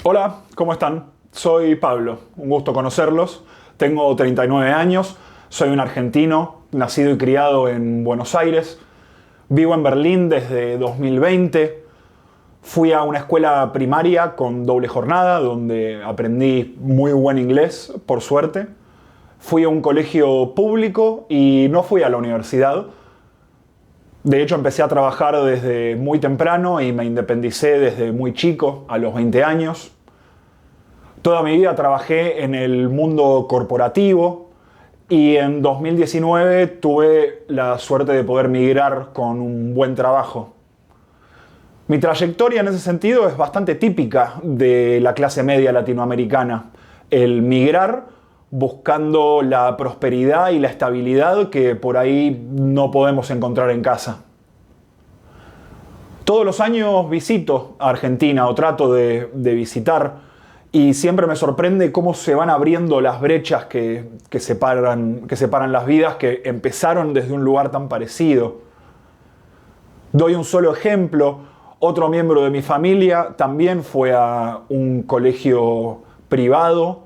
Hola, ¿cómo están? Soy Pablo, un gusto conocerlos. Tengo 39 años, soy un argentino, nacido y criado en Buenos Aires. Vivo en Berlín desde 2020. Fui a una escuela primaria con doble jornada, donde aprendí muy buen inglés, por suerte. Fui a un colegio público y no fui a la universidad. De hecho, empecé a trabajar desde muy temprano y me independicé desde muy chico, a los 20 años. Toda mi vida trabajé en el mundo corporativo y en 2019 tuve la suerte de poder migrar con un buen trabajo. Mi trayectoria en ese sentido es bastante típica de la clase media latinoamericana. El migrar buscando la prosperidad y la estabilidad que por ahí no podemos encontrar en casa. Todos los años visito a Argentina o trato de visitar y siempre me sorprende cómo se van abriendo las brechas que separan las vidas que empezaron desde un lugar tan parecido. Doy un solo ejemplo. Otro miembro de mi familia también fue a un colegio privado,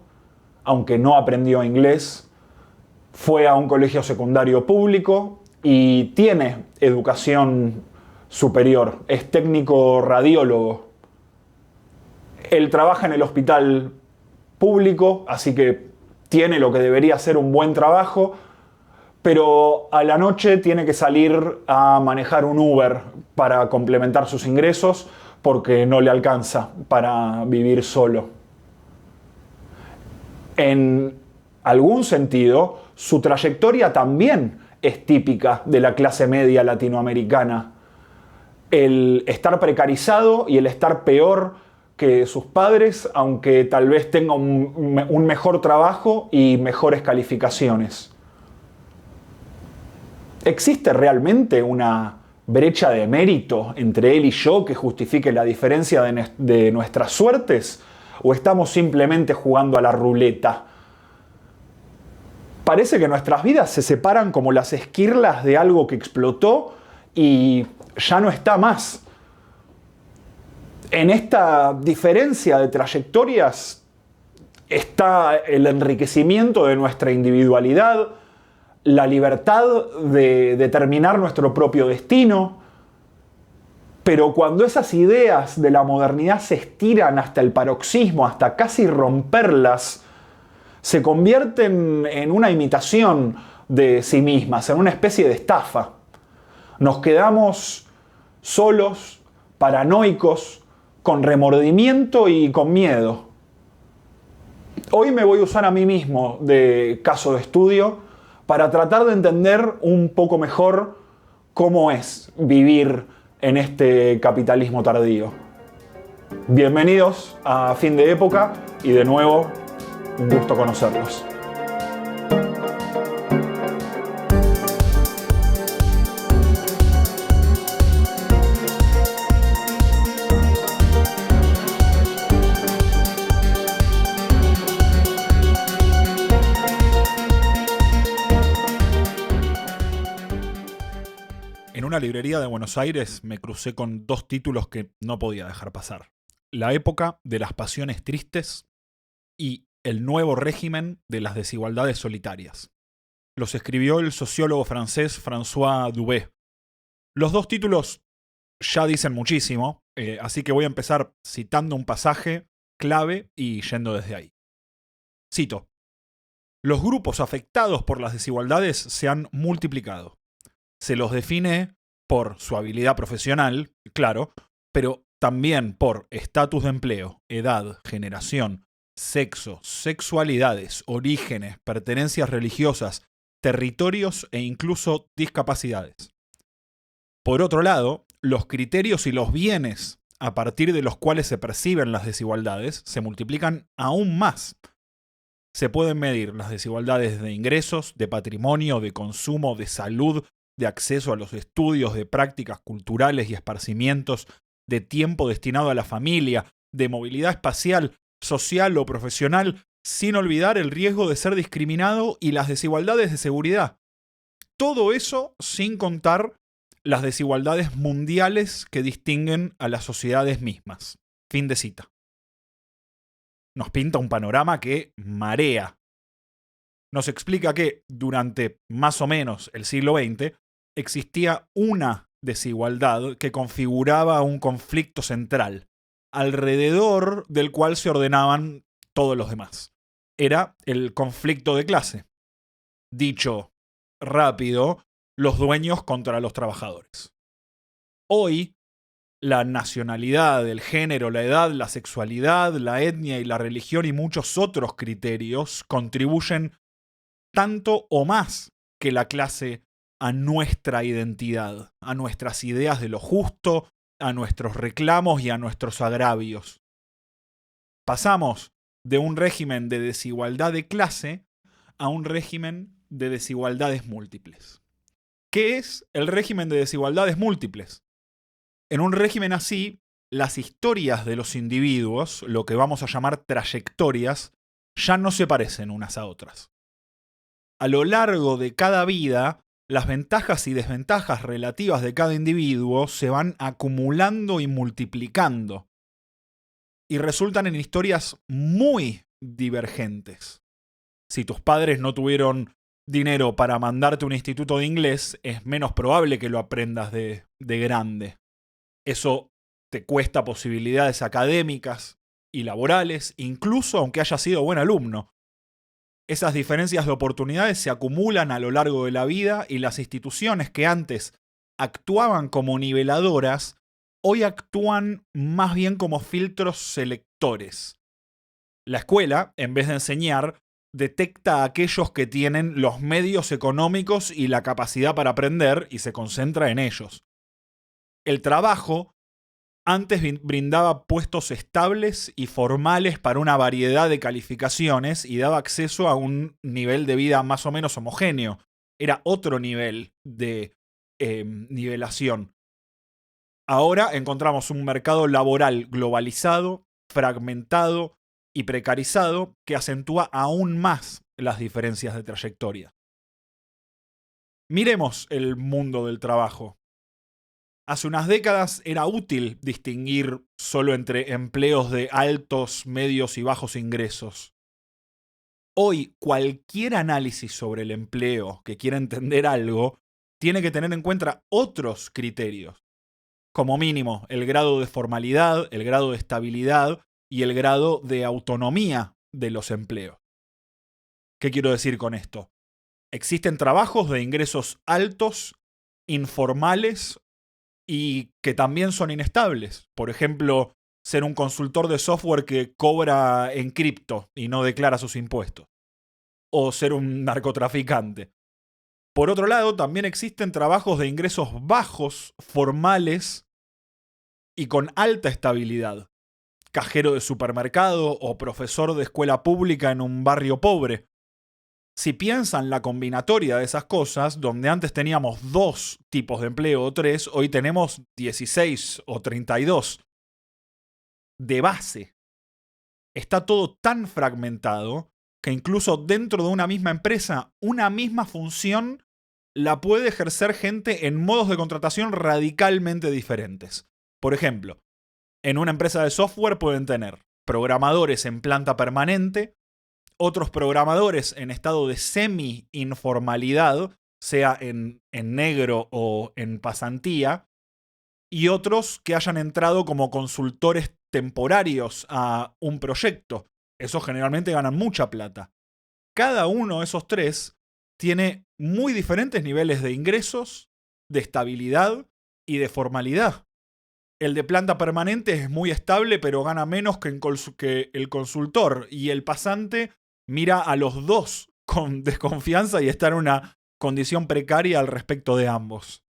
aunque no aprendió inglés. Fue a un colegio secundario público y tiene educación superior. Es técnico radiólogo. Él trabaja en el hospital público, así que tiene lo que debería ser un buen trabajo, pero a la noche tiene que salir a manejar un Uber para complementar sus ingresos porque no le alcanza para vivir solo. En algún sentido, su trayectoria también es típica de la clase media latinoamericana. El estar precarizado y el estar peor que sus padres, aunque tal vez tenga un mejor trabajo y mejores calificaciones. ¿Existe realmente una brecha de mérito entre él y yo que justifique la diferencia de nuestras suertes? ¿O estamos simplemente jugando a la ruleta? Parece que nuestras vidas se separan como las esquirlas de algo que explotó y ya no está más. En esta diferencia de trayectorias está el enriquecimiento de nuestra individualidad, la libertad de determinar nuestro propio destino. Pero cuando esas ideas de la modernidad se estiran hasta el paroxismo, hasta casi romperlas, se convierten en una imitación de sí mismas, en una especie de estafa. Nos quedamos solos, paranoicos, con remordimiento y con miedo. Hoy me voy a usar a mí mismo de caso de estudio para tratar de entender un poco mejor cómo es vivir en este capitalismo tardío. Bienvenidos a Fin de Época y de nuevo, un gusto conocerlos. En una librería de Buenos Aires me crucé con dos títulos que no podía dejar pasar: La época de las pasiones tristes y El nuevo régimen de las desigualdades solitarias. Los escribió el sociólogo francés François Dubé. Los dos títulos ya dicen muchísimo, así que voy a empezar citando un pasaje clave y yendo desde ahí. Cito: Los grupos afectados por las desigualdades se han multiplicado. Se los define por su habilidad profesional, claro, pero también por estatus de empleo, edad, generación, sexo, sexualidades, orígenes, pertenencias religiosas, territorios e incluso discapacidades. Por otro lado, los criterios y los bienes a partir de los cuales se perciben las desigualdades se multiplican aún más. Se pueden medir las desigualdades de ingresos, de patrimonio, de consumo, de salud, de acceso a los estudios, de prácticas culturales y esparcimientos, de tiempo destinado a la familia, de movilidad espacial, social o profesional, sin olvidar el riesgo de ser discriminado y las desigualdades de seguridad. Todo eso sin contar las desigualdades mundiales que distinguen a las sociedades mismas. Fin de cita. nos pinta un panorama que marea. Nos explica que durante más o menos el siglo XX existía una desigualdad que configuraba un conflicto central, alrededor del cual se ordenaban todos los demás. Era el conflicto de clase. Dicho rápido, los dueños contra los trabajadores. Hoy, la nacionalidad, el género, la edad, la sexualidad, la etnia y la religión y muchos otros criterios contribuyen tanto o más que la clase a nuestra identidad, a nuestras ideas de lo justo, a nuestros reclamos y a nuestros agravios. Pasamos de un régimen de desigualdad de clase a un régimen de desigualdades múltiples. ¿Qué es el régimen de desigualdades múltiples? En un régimen así, las historias de los individuos, lo que vamos a llamar trayectorias, ya no se parecen unas a otras. A lo largo de cada vida, las ventajas y desventajas relativas de cada individuo se van acumulando y multiplicando, y resultan en historias muy divergentes. Si tus padres no tuvieron dinero para mandarte a un instituto de inglés, es menos probable que lo aprendas de grande. Eso te cuesta posibilidades académicas y laborales, incluso aunque hayas sido buen alumno. Esas diferencias de oportunidades se acumulan a lo largo de la vida y las instituciones que antes actuaban como niveladoras, hoy actúan más bien como filtros selectores. La escuela, en vez de enseñar, detecta a aquellos que tienen los medios económicos y la capacidad para aprender y se concentra en ellos. El trabajo antes brindaba puestos estables y formales para una variedad de calificaciones y daba acceso a un nivel de vida más o menos homogéneo. Era otro nivel de nivelación. Ahora encontramos un mercado laboral globalizado, fragmentado y precarizado que acentúa aún más las diferencias de trayectoria. Miremos el mundo del trabajo. Hace unas décadas era útil distinguir solo entre empleos de altos, medios y bajos ingresos. Hoy, cualquier análisis sobre el empleo que quiera entender algo tiene que tener en cuenta otros criterios. Como mínimo, el grado de formalidad, el grado de estabilidad y el grado de autonomía de los empleos. ¿Qué quiero decir con esto? Existen trabajos de ingresos altos, informales y que también son inestables. Por ejemplo, ser un consultor de software que cobra en cripto y no declara sus impuestos. O ser un narcotraficante. Por otro lado, también existen trabajos de ingresos bajos, formales y con alta estabilidad. Cajero de supermercado o profesor de escuela pública en un barrio pobre. Si piensan la combinatoria de esas cosas, donde antes teníamos 2 tipos de empleo o 3, hoy tenemos 16 o 32. De base, está todo tan fragmentado que incluso dentro de una misma empresa, una misma función la puede ejercer gente en modos de contratación radicalmente diferentes. Por ejemplo, en una empresa de software pueden tener programadores en planta permanente, otros programadores en estado de semi-informalidad, sea en negro o en pasantía, y otros que hayan entrado como consultores temporarios a un proyecto. Esos generalmente ganan mucha plata. Cada uno de esos 3 tiene muy diferentes niveles de ingresos, de estabilidad y de formalidad. El de planta permanente es muy estable, pero gana menos que el consultor. Y el pasante mira a los 2 con desconfianza y está en una condición precaria al respecto de ambos.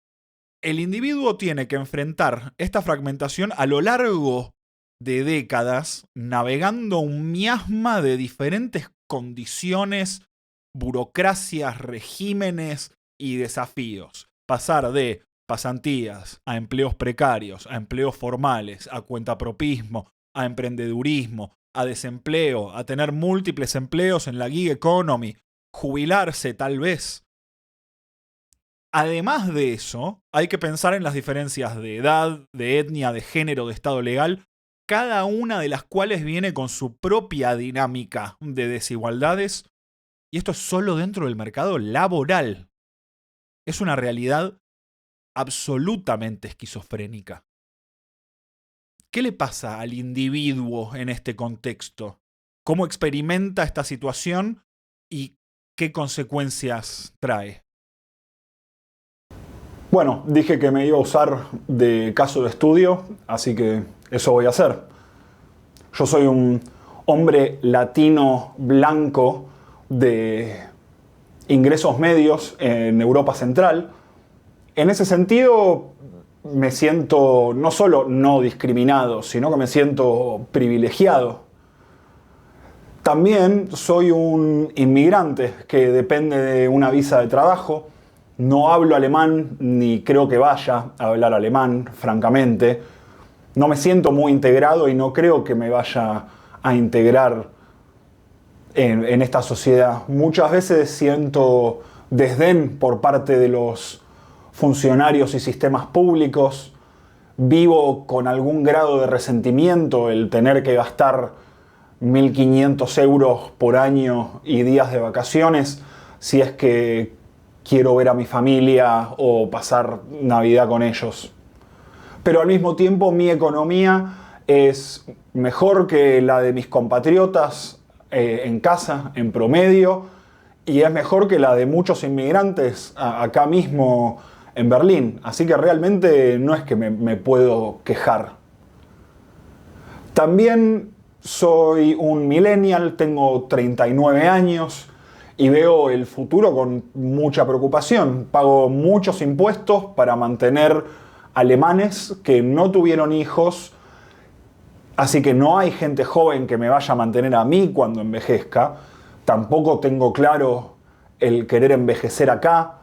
El individuo tiene que enfrentar esta fragmentación a lo largo de décadas, navegando un miasma de diferentes condiciones, burocracias, regímenes y desafíos. Pasar de pasantías a empleos precarios, a empleos formales, a cuentapropismo, a emprendedurismo, a desempleo, a tener múltiples empleos en la gig economy, jubilarse tal vez. Además de eso, hay que pensar en las diferencias de edad, de etnia, de género, de estado legal cada una de las cuales viene con su propia dinámica de desigualdades, y esto es solo dentro del mercado laboral. Es una realidad absolutamente esquizofrénica. ¿Qué le pasa al individuo en este contexto? ¿Cómo experimenta esta situación y qué consecuencias trae? Bueno, dije que me iba a usar de caso de estudio, así que eso voy a hacer. Yo soy un hombre latino blanco de ingresos medios en Europa Central. En ese sentido, me siento no solo no discriminado, sino que me siento privilegiado. También soy un inmigrante que depende de una visa de trabajo. No hablo alemán ni creo que vaya a hablar alemán, francamente. No me siento muy integrado y no creo que me vaya a integrar en esta sociedad. Muchas veces siento desdén por parte de los funcionarios y sistemas públicos. Vivo con algún grado de resentimiento el tener que gastar 1.500 euros por año y días de vacaciones si es que quiero ver a mi familia o pasar Navidad con ellos. Pero al mismo tiempo mi economía es mejor que la de mis compatriotas en casa, en promedio, y es mejor que la de muchos inmigrantes acá mismo en Berlín. Así que realmente no es que me puedo quejar. También soy un millennial, tengo 39 años y veo el futuro con mucha preocupación. Pago muchos impuestos para mantener alemanes que no tuvieron hijos, así que no hay gente joven que me vaya a mantener a mí cuando envejezca. Tampoco tengo claro el querer envejecer acá.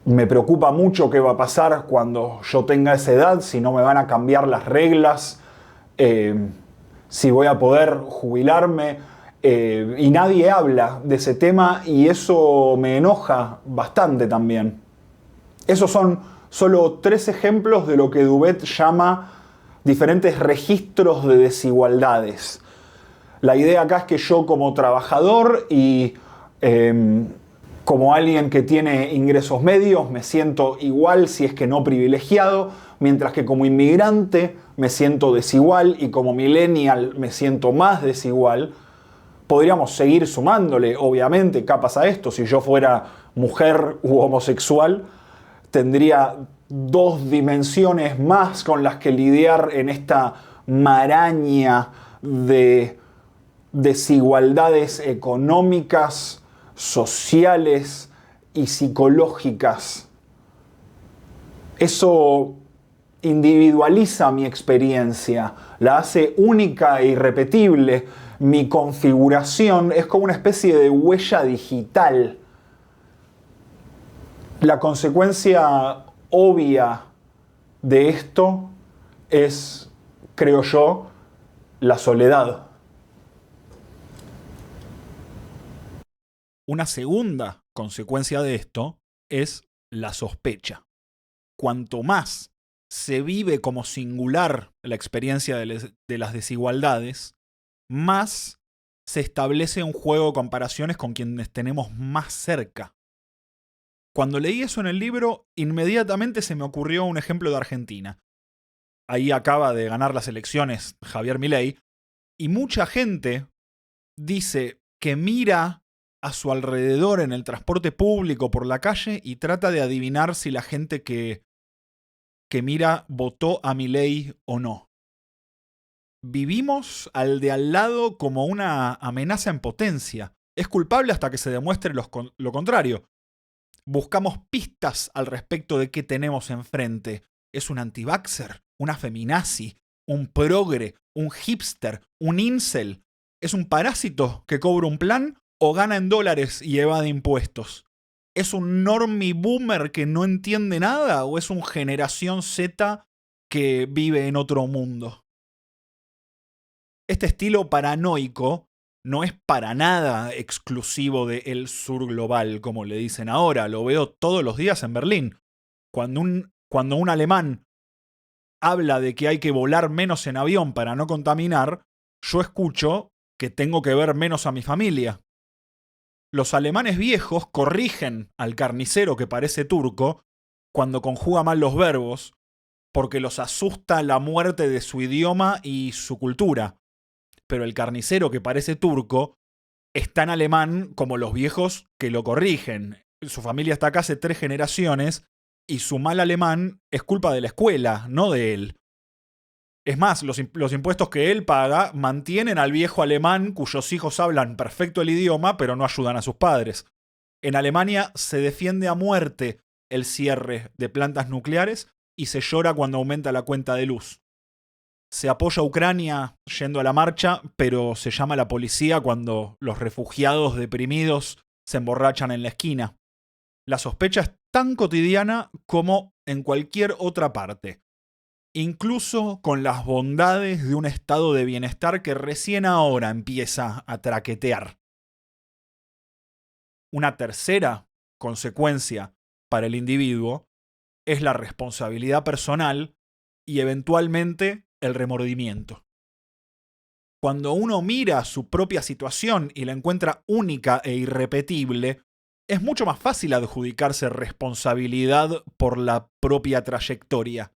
Me preocupa mucho qué va a pasar cuando yo tenga esa edad, si no me van a cambiar las reglas, si voy a poder jubilarme. Y nadie habla de ese tema y eso me enoja bastante también. Esos son solo 3 ejemplos de lo que Dubet llama diferentes registros de desigualdades. La idea acá es que yo como trabajador y como alguien que tiene ingresos medios me siento igual, si es que no privilegiado, mientras que como inmigrante me siento desigual y como millennial me siento más desigual. Podríamos seguir sumándole, obviamente, capas a esto. Si yo fuera mujer u homosexual, tendría 2 dimensiones más con las que lidiar en esta maraña de desigualdades económicas, sociales y psicológicas. Eso individualiza mi experiencia, la hace única e irrepetible. Mi configuración es como una especie de huella digital. La consecuencia obvia de esto es, creo yo, la soledad. Una segunda consecuencia de esto es la sospecha. Cuanto más se vive como singular la experiencia de las desigualdades, más se establece un juego de comparaciones con quienes tenemos más cerca. Cuando leí eso en el libro, inmediatamente se me ocurrió un ejemplo de Argentina. Ahí acaba de ganar las elecciones Javier Milei, y mucha gente dice que mira a su alrededor en el transporte público por la calle y trata de adivinar si la gente que mira votó a Milei o no. Vivimos al de al lado como una amenaza en potencia. Es culpable hasta que se demuestre lo contrario. Buscamos pistas al respecto de qué tenemos enfrente. ¿Es un antivaxxer? ¿Una feminazi? ¿Un progre? ¿Un hipster? ¿Un incel? ¿Es un parásito que cobra un plan o gana en dólares y evade impuestos? ¿Es un normie boomer que no entiende nada o es un generación Z que vive en otro mundo? Este estilo paranoico no es para nada exclusivo del sur global, como le dicen ahora. Lo veo todos los días en Berlín. Cuando un alemán habla de que hay que volar menos en avión para no contaminar, yo escucho que tengo que ver menos a mi familia. Los alemanes viejos corrigen al carnicero que parece turco cuando conjuga mal los verbos, porque los asusta la muerte de su idioma y su cultura. Pero el carnicero que parece turco es tan alemán como los viejos que lo corrigen. Su familia está acá hace 3 generaciones y su mal alemán es culpa de la escuela, no de él. Es más, los impuestos que él paga mantienen al viejo alemán cuyos hijos hablan perfecto el idioma pero no ayudan a sus padres. En Alemania se defiende a muerte el cierre de plantas nucleares y se llora cuando aumenta la cuenta de luz. Se apoya a Ucrania yendo a la marcha, pero se llama a la policía cuando los refugiados deprimidos se emborrachan en la esquina. La sospecha es tan cotidiana como en cualquier otra parte, incluso con las bondades de un estado de bienestar que recién ahora empieza a traquetear. Una tercera consecuencia para el individuo es la responsabilidad personal y eventualmente el remordimiento. Cuando uno mira su propia situación y la encuentra única e irrepetible, es mucho más fácil adjudicarse responsabilidad por la propia trayectoria.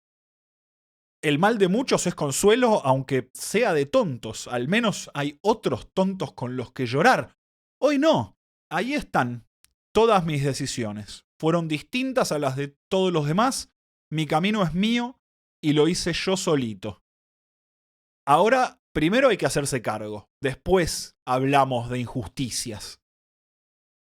El mal de muchos es consuelo, aunque sea de tontos. Al menos hay otros tontos con los que llorar. Hoy no. Ahí están todas mis decisiones. Fueron distintas a las de todos los demás. Mi camino es mío y lo hice yo solito. Ahora, primero hay que hacerse cargo. Después hablamos de injusticias.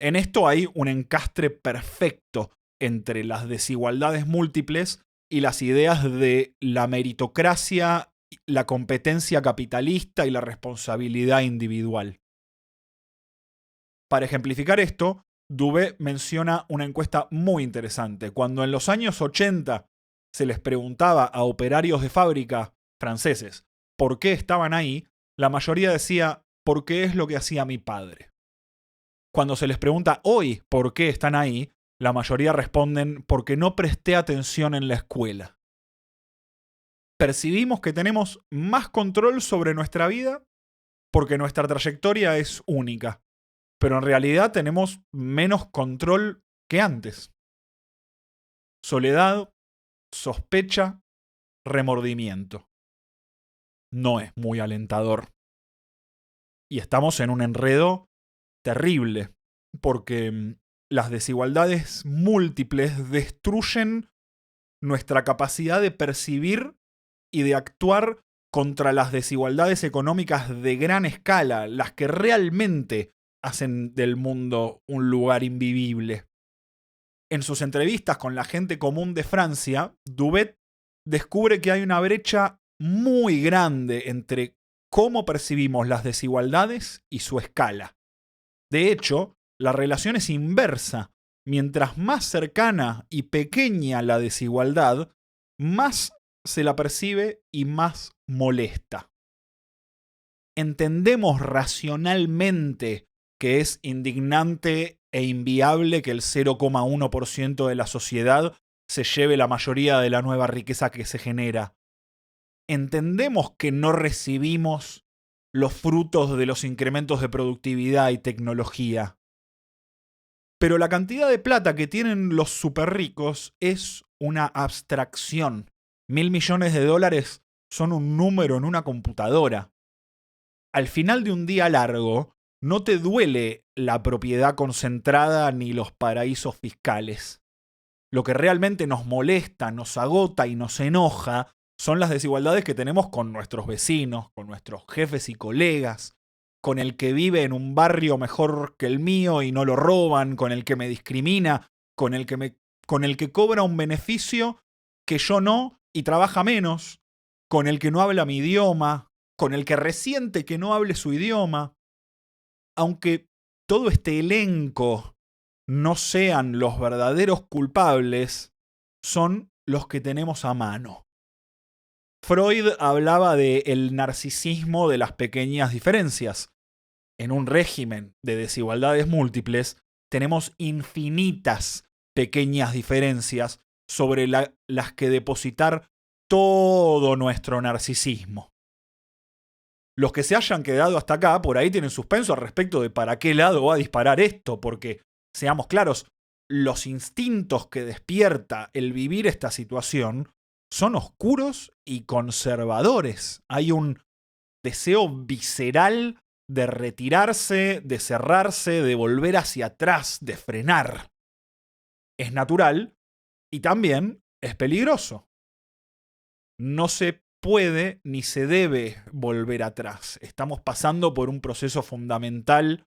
En esto hay un encastre perfecto entre las desigualdades múltiples y las ideas de la meritocracia, la competencia capitalista y la responsabilidad individual. Para ejemplificar esto, Dubé menciona una encuesta muy interesante. Cuando en los años 80 se les preguntaba a operarios de fábrica franceses por qué estaban ahí, la mayoría decía, porque es lo que hacía mi padre. Cuando se les pregunta hoy por qué están ahí, la mayoría responden, porque no presté atención en la escuela. Percibimos que tenemos más control sobre nuestra vida porque nuestra trayectoria es única, pero en realidad tenemos menos control que antes. Soledad, sospecha, remordimiento. No es muy alentador. Y estamos en un enredo terrible, porque las desigualdades múltiples destruyen nuestra capacidad de percibir y de actuar contra las desigualdades económicas de gran escala, las que realmente hacen del mundo un lugar invivible. En sus entrevistas con la gente común de Francia, Dubé descubre que hay una brecha muy grande entre cómo percibimos las desigualdades y su escala. De hecho, la relación es inversa. Mientras más cercana y pequeña la desigualdad, más se la percibe y más molesta. Entendemos racionalmente que es indignante e inviable que el 0,1% de la sociedad se lleve la mayoría de la nueva riqueza que se genera. Entendemos que no recibimos los frutos de los incrementos de productividad y tecnología. Pero la cantidad de plata que tienen los superricos es una abstracción. 1.000 millones de dólares son un número en una computadora. Al final de un día largo, no te duele la propiedad concentrada ni los paraísos fiscales. Lo que realmente nos molesta, nos agota y nos enoja son las desigualdades que tenemos con nuestros vecinos, con nuestros jefes y colegas, con el que vive en un barrio mejor que el mío y no lo roban, con el que me discrimina, con el que cobra un beneficio que yo no y trabaja menos, con el que no habla mi idioma, con el que resiente que no hable su idioma. Aunque todo este elenco no sean los verdaderos culpables, son los que tenemos a mano. Freud hablaba del narcisismo de las pequeñas diferencias. En un régimen de desigualdades múltiples, tenemos infinitas pequeñas diferencias sobre las que depositar todo nuestro narcisismo. Los que se hayan quedado hasta acá, por ahí tienen suspenso al respecto de para qué lado va a disparar esto, porque, seamos claros, los instintos que despierta el vivir esta situación son oscuros y conservadores. Hay un deseo visceral de retirarse, de cerrarse, de volver hacia atrás, de frenar. Es natural y también es peligroso. No se puede ni se debe volver atrás. Estamos pasando por un proceso fundamental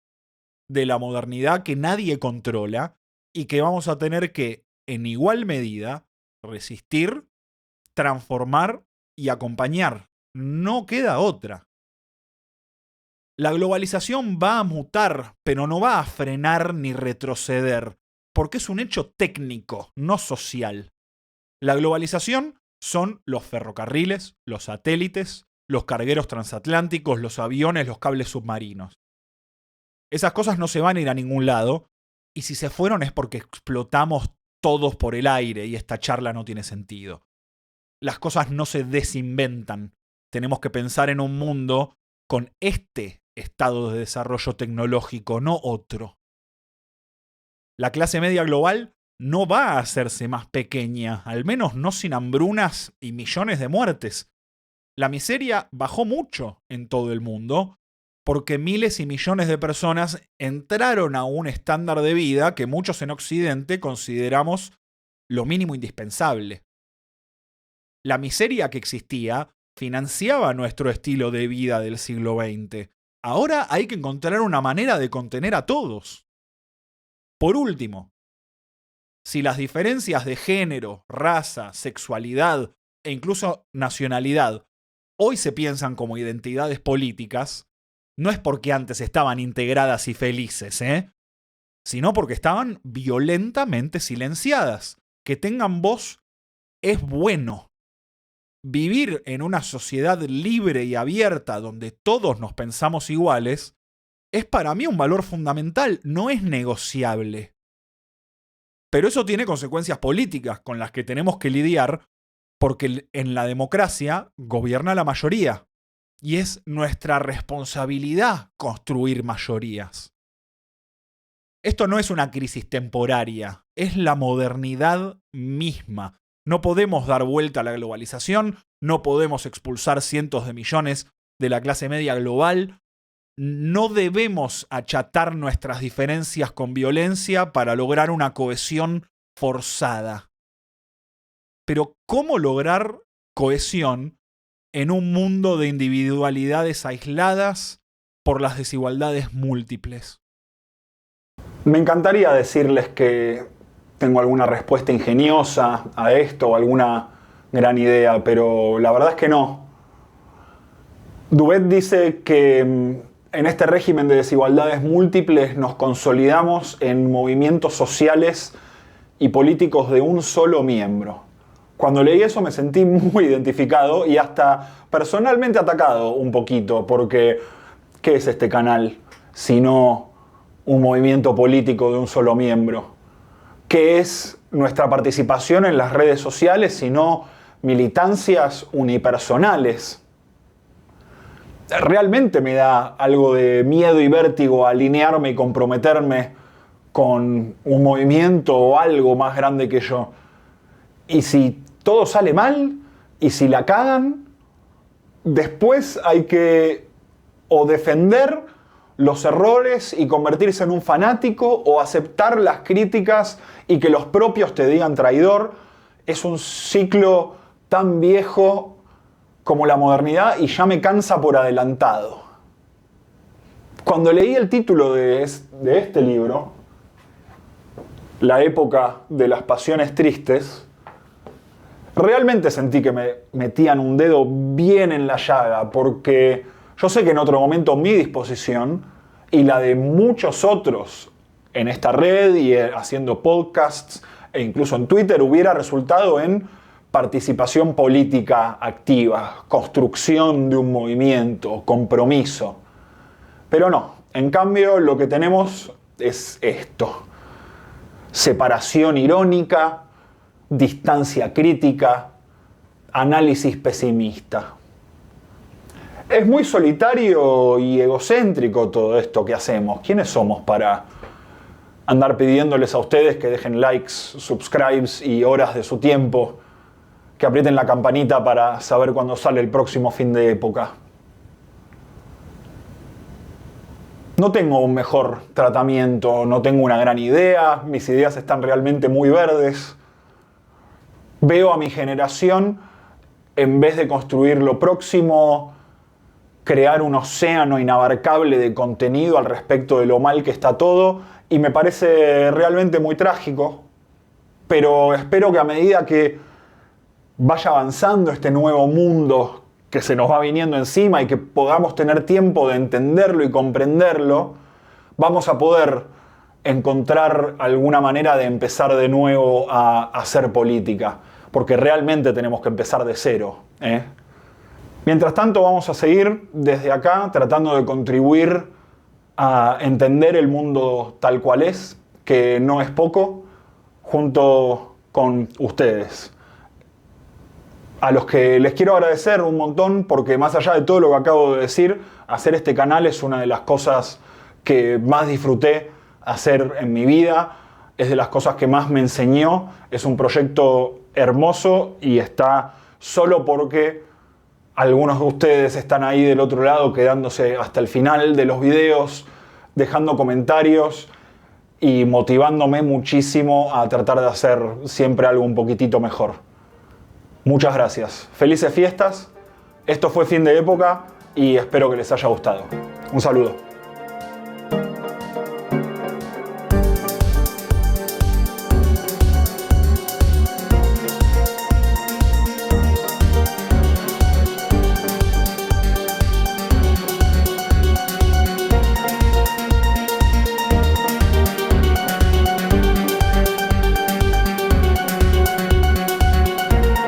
de la modernidad que nadie controla y que vamos a tener que, en igual medida, resistir, transformar y acompañar. No queda otra. La globalización va a mutar, pero no va a frenar ni retroceder, porque es un hecho técnico, no social. La globalización son los ferrocarriles, los satélites, los cargueros transatlánticos, los aviones, los cables submarinos. Esas cosas no se van a ir a ningún lado, y si se fueron es porque explotamos todos por el aire y esta charla no tiene sentido. Las cosas no se desinventan. Tenemos que pensar en un mundo con este estado de desarrollo tecnológico, no otro. La clase media global no va a hacerse más pequeña, al menos no sin hambrunas y millones de muertes. La miseria bajó mucho en todo el mundo porque miles y millones de personas entraron a un estándar de vida que muchos en Occidente consideramos lo mínimo indispensable. La miseria que existía financiaba nuestro estilo de vida del siglo XX. Ahora hay que encontrar una manera de contener a todos. Por último, si las diferencias de género, raza, sexualidad e incluso nacionalidad hoy se piensan como identidades políticas, no es porque antes estaban integradas y felices, sino porque estaban violentamente silenciadas. Que tengan voz es bueno. Vivir en una sociedad libre y abierta donde todos nos pensamos iguales es para mí un valor fundamental, no es negociable. Pero eso tiene consecuencias políticas con las que tenemos que lidiar porque en la democracia gobierna la mayoría y es nuestra responsabilidad construir mayorías. Esto no es una crisis temporaria, es la modernidad misma. No podemos dar vuelta a la globalización, no podemos expulsar cientos de millones de la clase media global. No debemos achatar nuestras diferencias con violencia para lograr una cohesión forzada. Pero ¿cómo lograr cohesión en un mundo de individualidades aisladas por las desigualdades múltiples? Me encantaría decirles que tengo alguna respuesta ingeniosa a esto o alguna gran idea, pero la verdad es que no. Dubet dice que en este régimen de desigualdades múltiples nos consolidamos en movimientos sociales y políticos de un solo miembro. Cuando leí eso me sentí muy identificado y hasta personalmente atacado un poquito, porque ¿qué es este canal sino un movimiento político de un solo miembro? ¿Qué es nuestra participación en las redes sociales sino militancias unipersonales? Realmente me da algo de miedo y vértigo alinearme y comprometerme con un movimiento o algo más grande que yo. Y si todo sale mal, y si la cagan, después hay que o defender los errores y convertirse en un fanático o aceptar las críticas y que los propios te digan traidor. Es un ciclo tan viejo como la modernidad y ya me cansa por adelantado. Cuando leí el título de este libro, La época de las pasiones tristes, realmente sentí que me metían un dedo bien en la llaga, porque yo sé que en otro momento mi disposición y la de muchos otros en esta red y haciendo podcasts e incluso en Twitter hubiera resultado en participación política activa, construcción de un movimiento, compromiso. Pero no, en cambio lo que tenemos es esto: separación irónica, distancia crítica, análisis pesimista. Es muy solitario y egocéntrico todo esto que hacemos. ¿Quiénes somos para andar pidiéndoles a ustedes que dejen likes, subscribes y horas de su tiempo, que aprieten la campanita para saber cuándo sale el próximo fin de época? No tengo un mejor tratamiento, no tengo una gran idea, mis ideas están realmente muy verdes. Veo a mi generación, en vez de construir lo próximo, crear un océano inabarcable de contenido al respecto de lo mal que está todo, y me parece realmente muy trágico. Pero espero que a medida que vaya avanzando este nuevo mundo que se nos va viniendo encima y que podamos tener tiempo de entenderlo y comprenderlo, vamos a poder encontrar alguna manera de empezar de nuevo a hacer política, porque realmente tenemos que empezar de cero, ¿eh? Mientras tanto, vamos a seguir desde acá tratando de contribuir a entender el mundo tal cual es, que no es poco, junto con ustedes. A los que les quiero agradecer un montón, porque más allá de todo lo que acabo de decir, hacer este canal es una de las cosas que más disfruté hacer en mi vida, es de las cosas que más me enseñó, es un proyecto hermoso y está solo porque algunos de ustedes están ahí del otro lado quedándose hasta el final de los videos, dejando comentarios y motivándome muchísimo a tratar de hacer siempre algo un poquitito mejor. Muchas gracias. Felices fiestas. Esto fue Fin de Época y espero que les haya gustado. Un saludo.